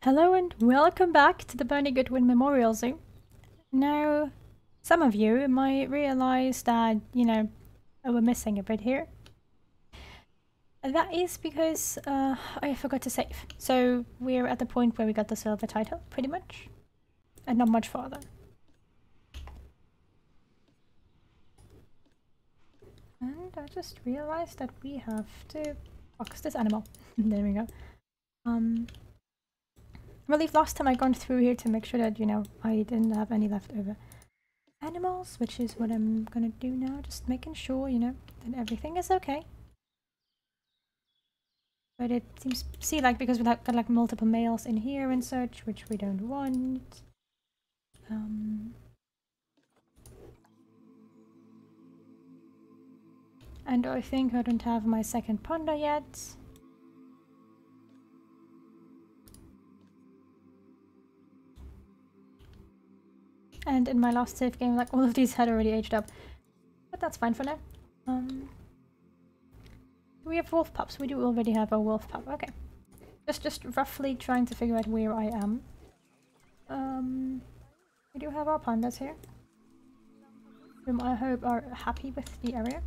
Hello and welcome back to the Goodwin Memorial Zoo. Now, some of you might realize that, we're missing a bit here. That is because I forgot to save. So we're at the point where we got the silver title, pretty much. And not much farther. And I just realized that we have to box this animal. There we go. I believe last time I gone through here to make sure that, I didn't have any leftover animals, which is what I'm gonna do now, just making sure, that everything is okay. But it seems, see, like, because we've got like multiple males in here and such, which we don't want. And I think I don't have my second panda yet. And in my last save game, like, all of these had already aged up. But that's fine for now. We have wolf pups. We do already have a wolf pup. Okay. Just roughly trying to figure out where I am. We do have our pandas here, whom I hope are happy with the area.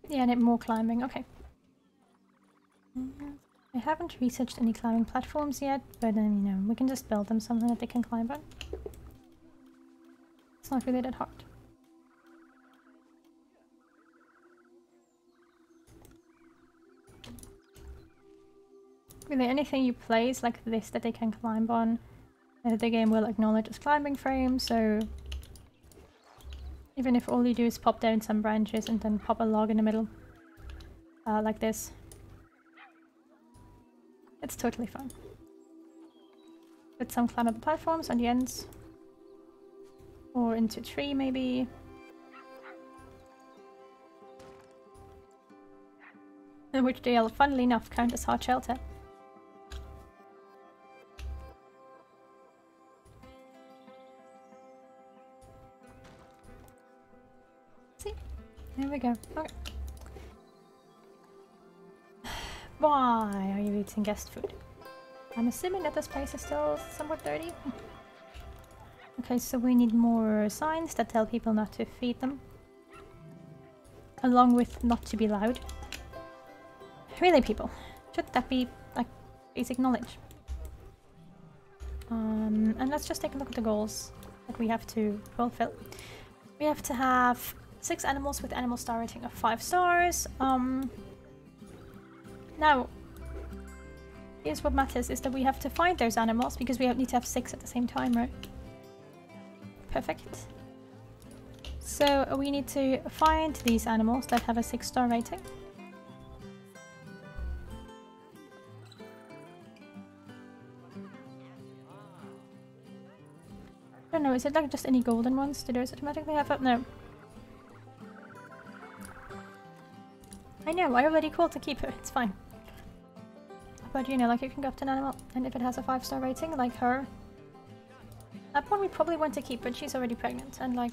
Yeah, I need more climbing. Okay. I haven't researched any climbing platforms yet, but we can just build them something that they can climb on. It's not really that hard. Really, anything you place like this that they can climb on, the game will acknowledge as climbing frame, so even if all you do is pop down some branches and then pop a log in the middle, like this, it's totally fine. Put some climbable platforms on the ends. Or into a tree, maybe. Which they'll, funnily enough, count as hard shelter. See? There we go. Okay. Why are you eating guest food? I'm assuming that this place is still somewhat dirty. Okay, so we need more signs that tell people not to feed them. Along with not to be loud. Really, people? Should that be, like, basic knowledge? And let's just take a look at the goals that we have to fulfill. We have to have 6 animals with animal star rating of 5 stars. Now, here's what matters, is that we have to find those animals, because we need to have 6 at the same time, right? Perfect. So we need to find these animals that have a 6-star rating. I don't know, is it like just any golden ones? Do those automatically have up? No. I know, I already called to keep her, it's fine. But like you can go up to an animal, and if it has a 5-star rating, like her, that one we probably want to keep, but she's already pregnant, and like,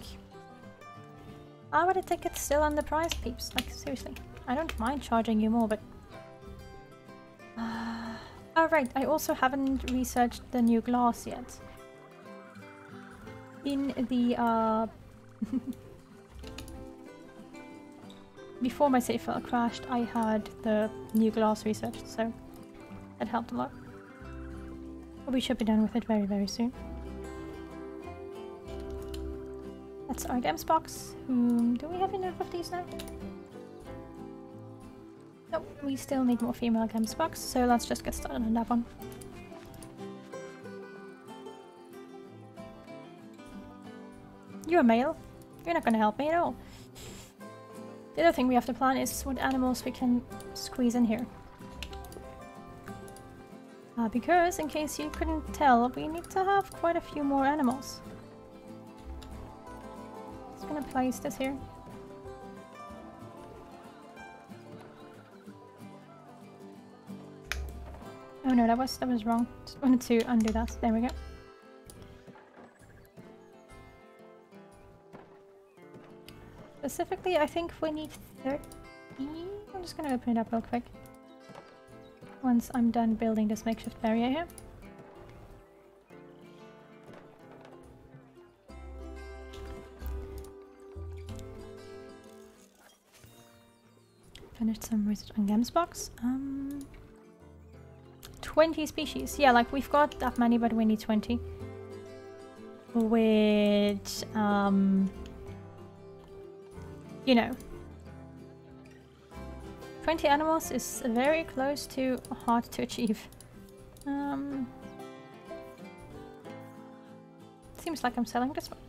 how would a ticket still on the price, peeps? Like, seriously. I don't mind charging you more, but... Oh right, I also haven't researched the new glass yet. In the, before my save file crashed, I had the new glass researched, so that helped a lot. But we should be done with it very, very soon. That's our gems box. Do we have enough of these now? Nope, we still need more female gems box, so let's just get started on that one. You're a male. You're not gonna help me at all. The other thing we have to plan is what animals we can squeeze in here. Because, in case you couldn't tell, we need to have quite a few more animals. Just gonna place this here. Oh no, that was wrong. Just wanted to undo that. There we go. Specifically, I think we need 30 just gonna open it up real quick. Once I'm done building this makeshift barrier here. Finished some research on Gemsbox. 20 species. Yeah, like we've got that many, but we need 20. Which, you know, 20 animals is very close to hard to achieve. Seems like I'm selling this one.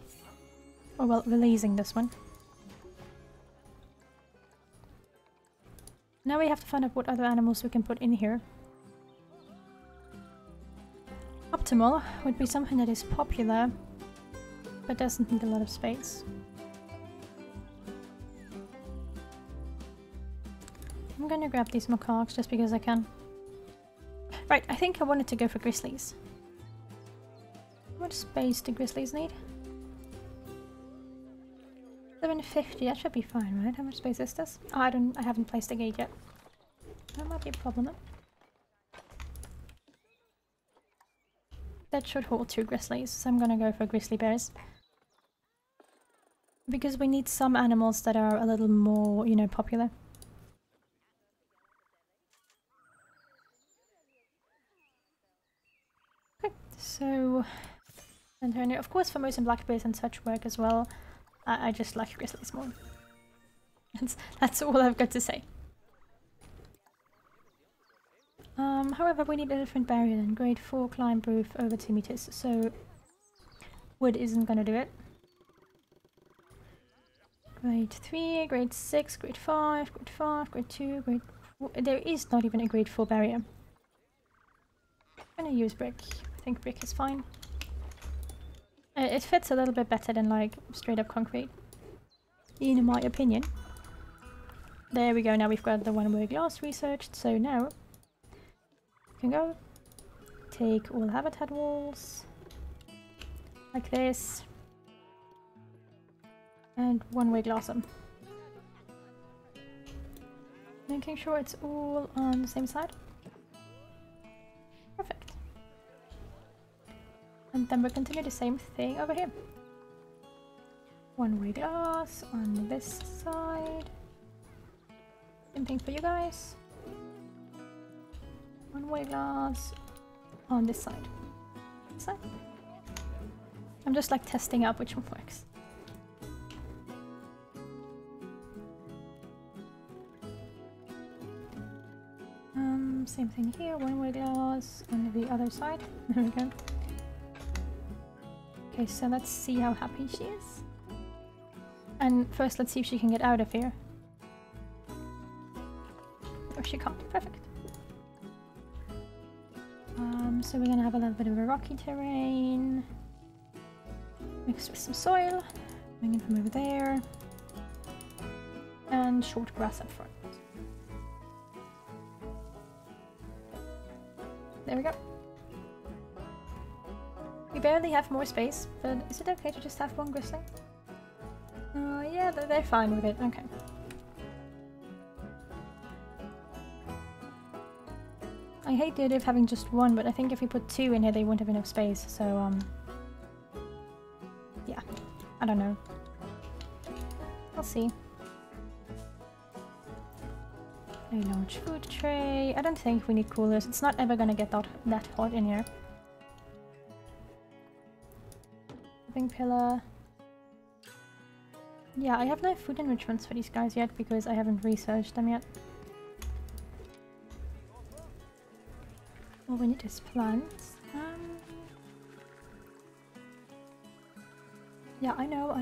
Or well, releasing this one. Now we have to find out what other animals we can put in here. Optimal would be something that is popular, but doesn't need a lot of space. I'm gonna grab these macaques just because I can. Right, I think I wanted to go for grizzlies. What space do grizzlies need? 750, that should be fine, right? How much space is this? Oh, I haven't placed a gate yet. That might be a problem. That should hold 2 grizzlies, so I'm gonna go for grizzly bears. Because we need some animals that are a little more, you know, popular. Okay, so... And of course for moose and black bears and such work as well. I just like grizzlies more. That's all I've got to say. However, we need a different barrier than grade 4 climb roof over 2 meters, so wood isn't gonna do it. Grade 3, grade 6, grade 5, grade 2, grade 4. There is not even a grade 4 barrier. I'm gonna use brick. I think brick is fine. It fits a little bit better than like straight up concrete, in my opinion. There we go, now we've got the one-way glass researched, so now we can go take all habitat walls like this and one-way glass them. Making sure it's all on the same side. Perfect. And then we'll continue the same thing over here. One-way glass on this side. Same thing for you guys. One-way glass on this side. This side. I'm just like testing out which one works. Same thing here, one-way glass on the other side. There we go. Okay, so let's see how happy she is. And first let's see if she can get out of here. Oh, she can't. Perfect. So we're gonna have a little bit of a rocky terrain. Mixed with some soil. Coming in from over there. And short grass up front. There we go. We barely have more space, but is it okay to just have one grizzly? Yeah, they're fine with it. Okay. I hate the idea of having just one, but I think if we put 2 in here, they won't have enough space. So, yeah. I don't know. We'll see. A large food tray. I don't think we need coolers. It's not ever gonna get that hot in here. Living pillar. Yeah, I have no food enrichments for these guys yet because I haven't researched them yet. All we need is plants. Yeah, I know.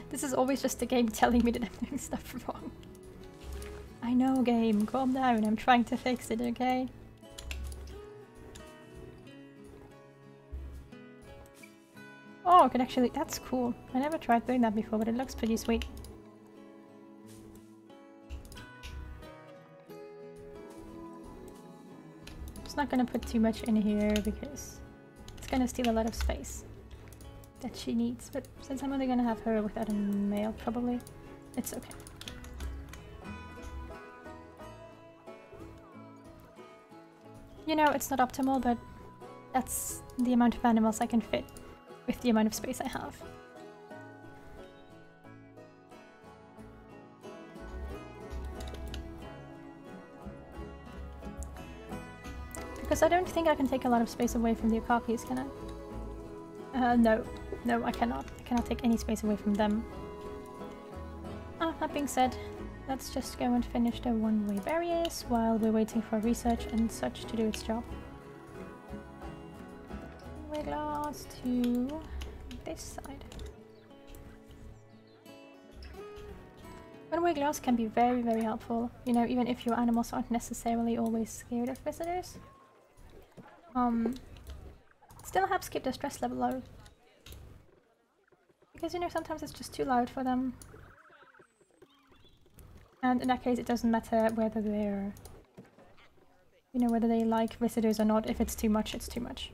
This is always just the game telling me that I'm doing stuff wrong. I know, game, calm down, I'm trying to fix it, okay? Oh, I can actually, that's cool. I never tried doing that before, but it looks pretty sweet. Just not gonna put too much in here because it's gonna steal a lot of space. that she needs, but since I'm only gonna have her without a male, probably, it's okay. You know, it's not optimal, but that's the amount of animals I can fit with the amount of space I have. Because I don't think I can take a lot of space away from the okapis, can I? No. No, I cannot. I cannot take any space away from them. That being said, let's just go and finish the one-way barriers while we're waiting for research and such to do its job. One-way glass to this side. One-way glass can be very, very helpful, you know, even if your animals aren't necessarily always scared of visitors. Still helps keep their stress level low. Because, you know, sometimes it's just too loud for them. And in that case, it doesn't matter whether they're, you know, whether they like visitors or not. If it's too much, it's too much.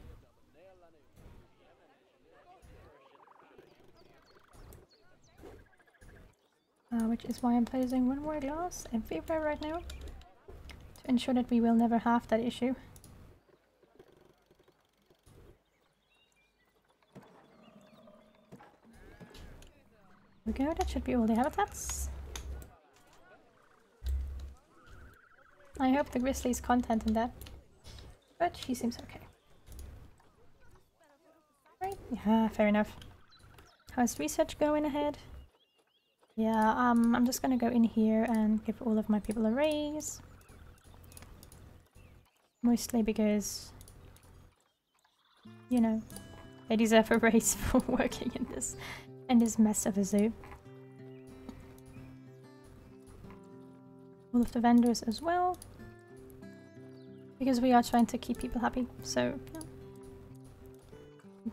Which is why I'm placing one more glass everywhere right now, to ensure that we will never have that issue. There we go, that should be all the habitats. I hope the grizzly's content in that, but she seems okay. Right, yeah, fair enough. How's research going ahead? Yeah, I'm just gonna go in here and give all of my people a raise. Mostly because, you know, they deserve a raise for working in this mess of a zoo. All of the vendors as well. Because we are trying to keep people happy, so yeah.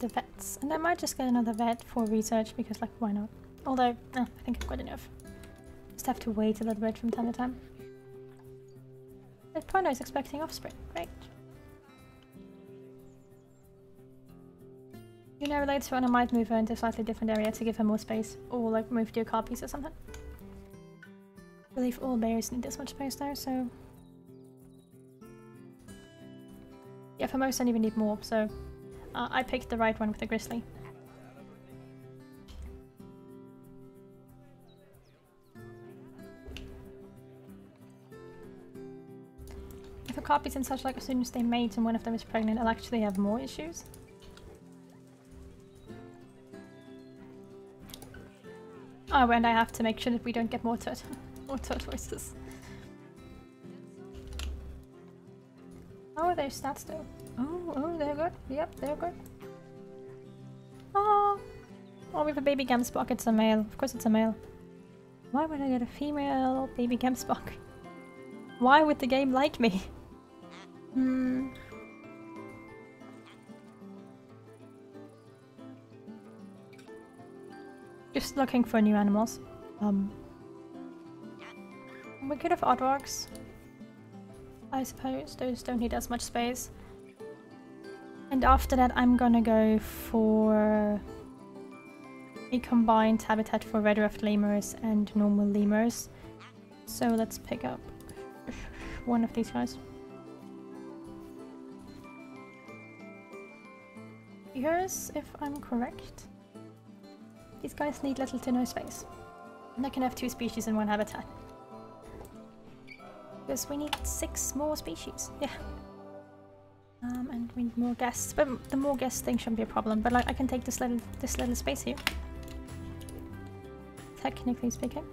The vets. And I might just get another vet for research because, like, why not? Although, I think I've got enough. Just have to wait a little bit from time to time. But Pono is expecting offspring. Great. You know, later on I might move her into a slightly different area to give her more space. Or, like, move to a car piece or something. I believe all bears need this much space now, so... Yeah, for most I even need more, so... I picked the right one with the grizzly. If a copies and such, like, as soon as they mate and one of them is pregnant, I'll actually have more issues. Oh, and I have to make sure that we don't get more tortoises. Oh, there's stats still. Oh, they're good. Yep, they're good. Oh, we have a baby Gemsbok. It's a male. Of course it's a male. Why would I get a female baby Gemsbok? Why would the game like me? Just looking for new animals. We could have aardvarks, I suppose. Those don't need as much space. And after that I'm gonna go for a combined habitat for red ruffed lemurs and normal lemurs. So let's pick up one of these guys. Because, if I'm correct, these guys need little to no space. And I can have 2 species in one habitat. Because we need 6 more species, yeah. And we need more guests, but the more guests thing shouldn't be a problem. But like, I can take this little space here. Technically speaking.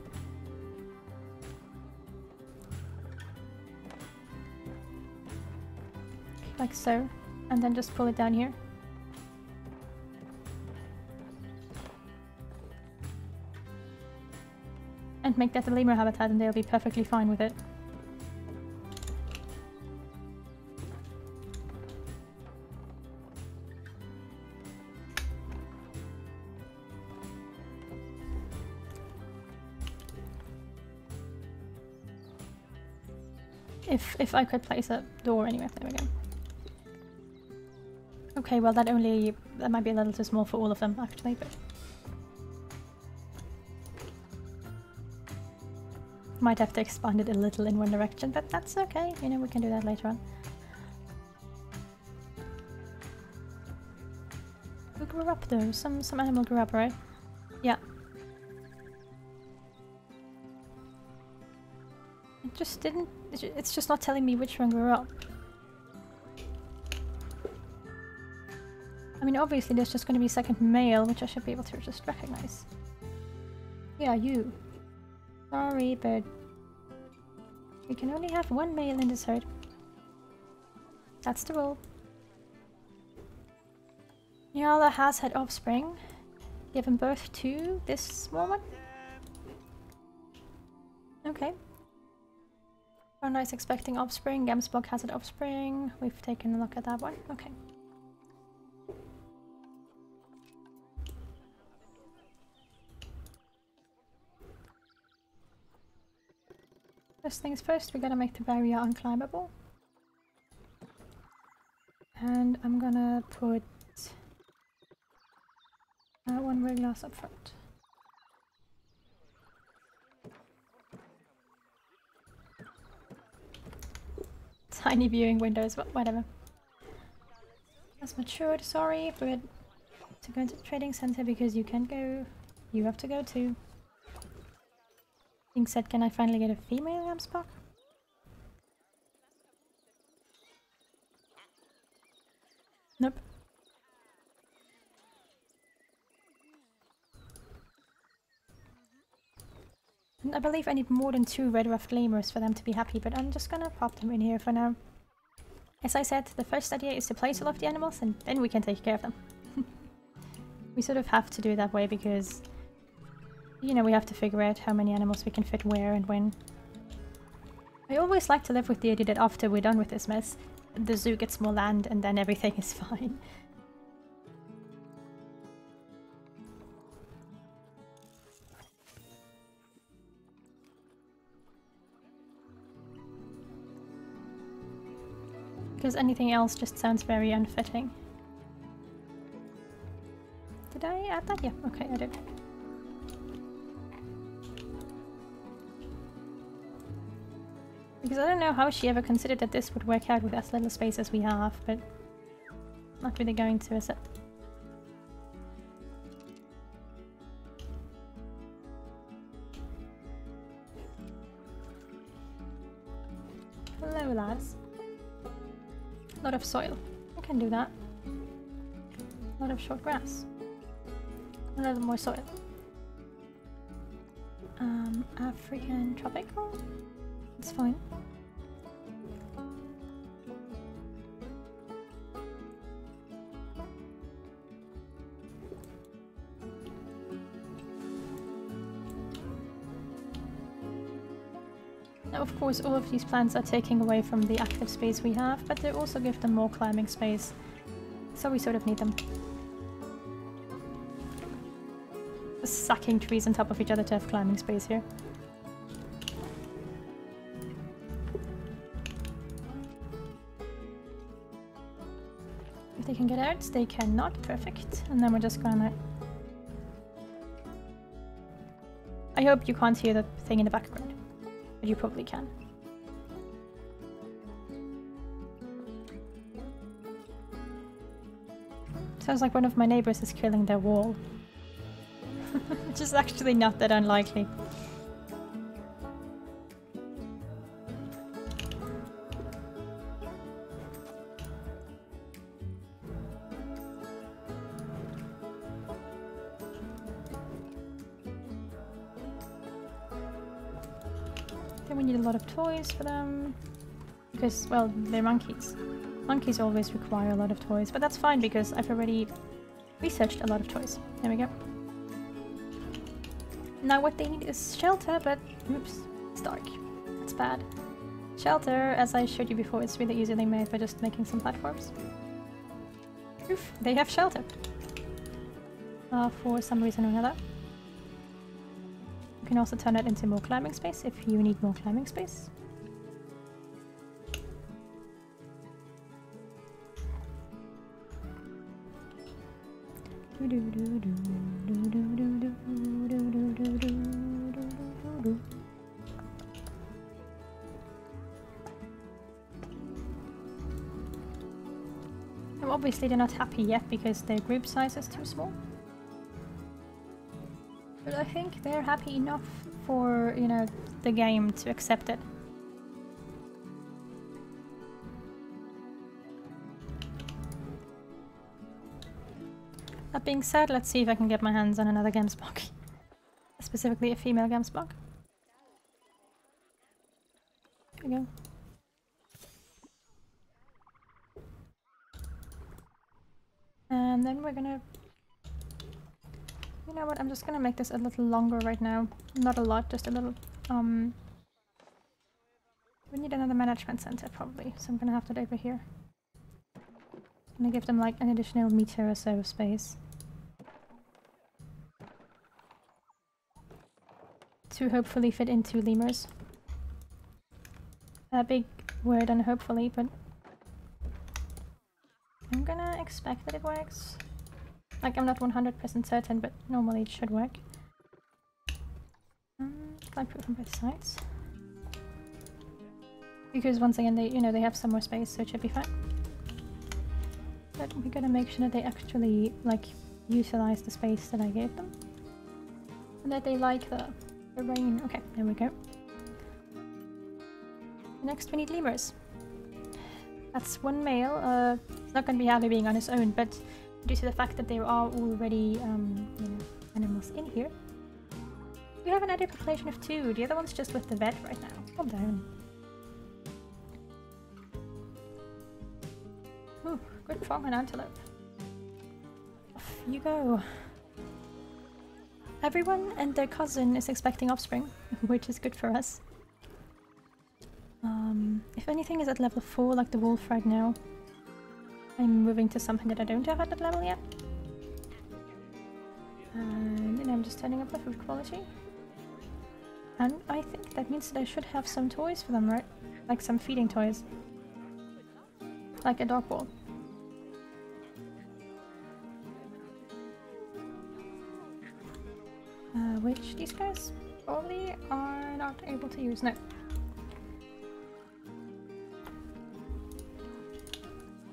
Like so, and then just pull it down here. And make that a lemur habitat and they'll be perfectly fine with it. If I could place a door anyway, there we go. Okay, well that might be a little too small for all of them actually, but might have to expand it a little in one direction, but that's okay, you know, we can do that later on. Who grew up though? Some animal grew up, right? Yeah. It just didn't... It's just not telling me which one grew up. I mean, obviously there's just going to be a second male, which I should be able to just recognize. Yeah, you. Sorry, but we can only have one male in this herd. That's the rule. Nyala has had offspring, given birth to this small one. Okay. Rhonda is expecting offspring, Gemsbok has had offspring. We've taken a look at that one. Okay. First things first, we gotta make the barrier unclimbable. And I'm gonna put one more glass up front. Tiny viewing windows, whatever. That's matured, sorry, but to go into the trading center because you can't go, you have to go too. Being said, can I finally get a female Gamsbok? Nope. And I believe I need more than 2 red ruffed lemurs for them to be happy, but I'm just gonna pop them in here for now. As I said, the first idea is to place all of the animals and then we can take care of them. We sort of have to do it that way because, you know, we have to figure out how many animals we can fit where and when. I always like to live with the idea that after we're done with this mess, the zoo gets more land and then everything is fine. Because anything else just sounds very unfitting. Did I add that? Yeah, okay, I did. Because I don't know how she ever considered that this would work out with as little space as we have, but not really going to, is it? Hello, lads. A lot of soil. I can do that. A lot of short grass. A little more soil. African tropical? It's fine. Now, of course, all of these plants are taking away from the active space we have, but they also give them more climbing space. So we sort of need them. Just stacking trees on top of each other to have climbing space here. If they can get out, they cannot. Perfect. And then we're just gonna... I hope you can't hear the thing in the background. But you probably can. Sounds like one of my neighbors is killing their wall. Which is actually not that unlikely. Then we need a lot of toys for them. Because, well, they're monkeys. Monkeys always require a lot of toys, but that's fine because I've already researched a lot of toys. There we go. Now what they need is shelter, but oops, it's dark. It's bad. Shelter, as I showed you before, it's really easily made by just making some platforms. Oof, they have shelter. For some reason or another. You can also turn it into more climbing space if you need more climbing space. Obviously they're not happy yet because their group size is too small. But I think they're happy enough for, you know, the game to accept it. That being said, let's see if I can get my hands on another Gemsbok. Specifically a female Gemsbok. There we go. And then we're gonna... You know what, I'm just gonna make this a little longer right now. Not a lot, just a little. We need another management center probably, so I'm gonna have to over here. I'm gonna give them like an additional meter or so of space. To hopefully fit in 2 lemurs. A big word on hopefully, but I'm gonna expect that it works. Like, I'm not 100% certain, but normally it should work. Climb proof on both sides. Because once again, they, you know, they have some more space, so it should be fine. But we gotta make sure that they actually, like, utilize the space that I gave them. And that they like the rain. Okay, there we go. Next we need lemurs. That's 1 male. It's not gonna be happy being on his own, but due to the fact that there are already, you know, animals in here, we have an added population of 2. The other one's just with the vet right now. Calm down. Ooh, good pronghorn antelope. Off you go. Everyone and their cousin is expecting offspring, which is good for us. If anything is at level 4, like the wolf right now, I'm moving to something that I don't have at that level yet. And then I'm just turning up the food quality. And I think that means that I should have some toys for them, right? Like some feeding toys. Like a dog ball. Which these guys probably are not able to use. No.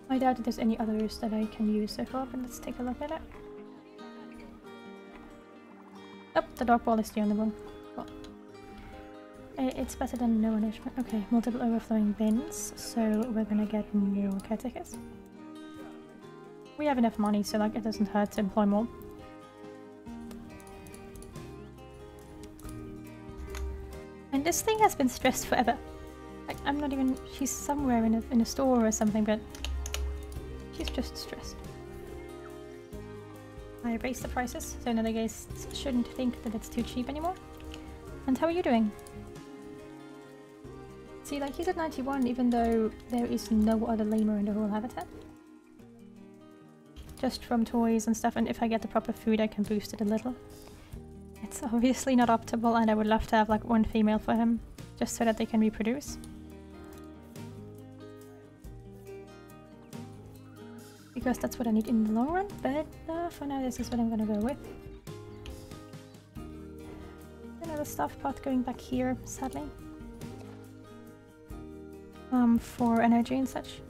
I doubt that there's any others that I can use so far, but let's take a look at it. Oh, the dog ball is the only one. Well, it's better than no nourishment. Okay, multiple overflowing bins, so we're gonna get more caretakers. We have enough money, so like it doesn't hurt to employ more. And this thing has been stressed forever. Like, I'm not even... She's somewhere in a store or something, but... She's just stressed. I raised the prices, so another guests shouldn't think that it's too cheap anymore. And how are you doing? See, like, he's at 91, even though there is no other lemur in the whole habitat. Just from toys and stuff, and if I get the proper food I can boost it a little. It's obviously not optimal, and I would love to have like 1 female for him, just so that they can reproduce. Because that's what I need in the long run, but for now this is what I'm gonna go with. Another stuff pot going back here, sadly. For energy and such.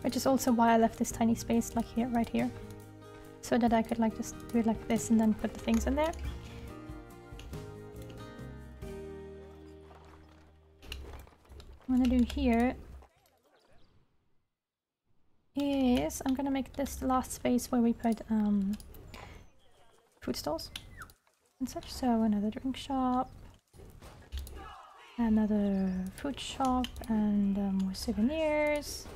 Which is also why I left this tiny space like here, right here. So that I could like just do it like this and then put the things in there. What I'm gonna do here is I'm gonna make this the last space where we put food stalls and such. So another drink shop, another food shop, and more souvenirs.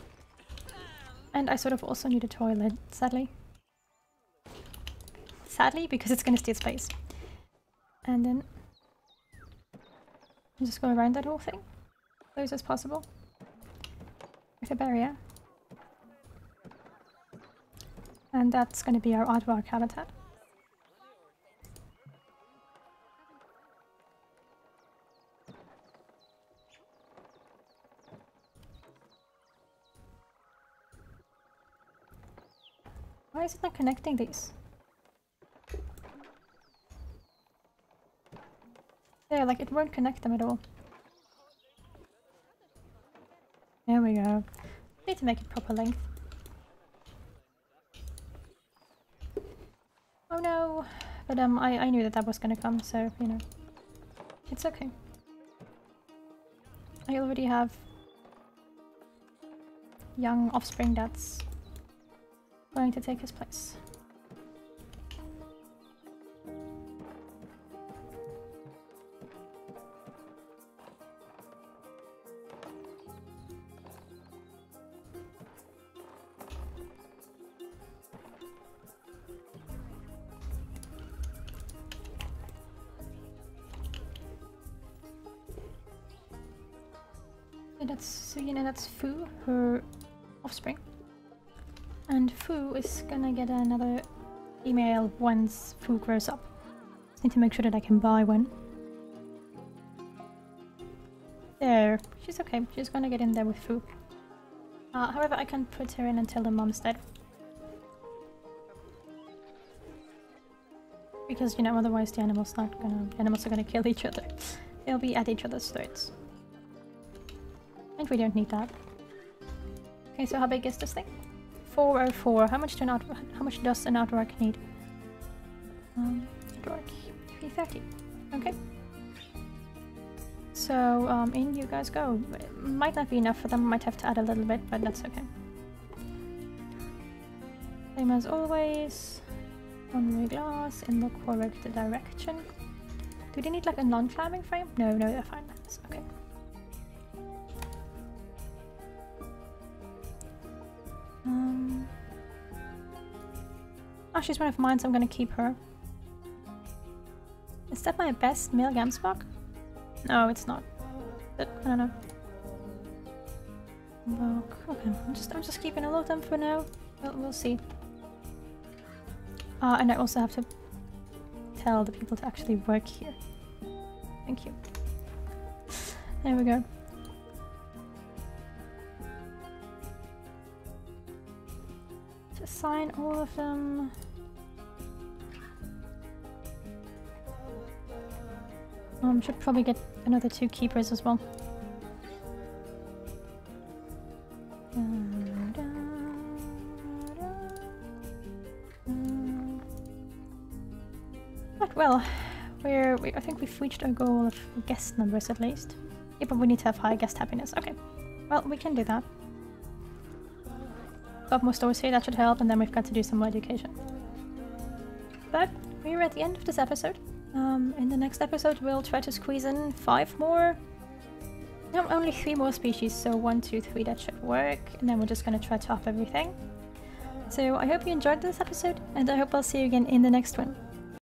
And I sort of also need a toilet, sadly. Sadly, because it's gonna steal space. And then just go around that whole thing, close as possible, with a barrier. And that's gonna be our aardvark habitat. Why is it not connecting these? Yeah, like it won't connect them at all. There we go. Need to make it proper length. Oh no! But I knew that that was gonna come, so, you know. It's okay. I already have young offspring that's going to take his place. So you know that's Fu, her offspring. And Fu is gonna get another female once Fu grows up. Just need to make sure that I can buy one. There, she's okay. She's gonna get in there with Fu. However, I can't put her in until the mom's dead. Because, you know, otherwise the animals are gonna kill each other. They'll be at each other's throats. And we don't need that. Okay, so how big is this thing? 404. How much does an outwork need? Outwork 330. Okay. So in you guys go. It might not be enough for them. Might have to add a little bit, but that's okay. Same as always. One-way glass in the correct direction. Do they need like a non-climbing frame? No, they're fine. That's okay. Oh, she's one of mine, so I'm gonna keep her. Is that my best male Gamsbok? No, it's not. But I don't know. Okay, I'm just keeping a lot of them for now. We'll see. And I also have to tell the people to actually work here. Thank you. There we go. To assign all of them. Should probably get another 2 keepers as well. But well, I think we've reached our goal of guest numbers at least. Yeah, but we need to have high guest happiness. Okay, well, we can do that. Got more stores here, that should help, and then we've got to do some more education. But we're at the end of this episode. In the next episode we'll try to squeeze in 5 more. No, only 3 more species, so 1, 2, 3, that should work. And then we're just gonna try to up everything. So I hope you enjoyed this episode, and I hope I'll see you again in the next one.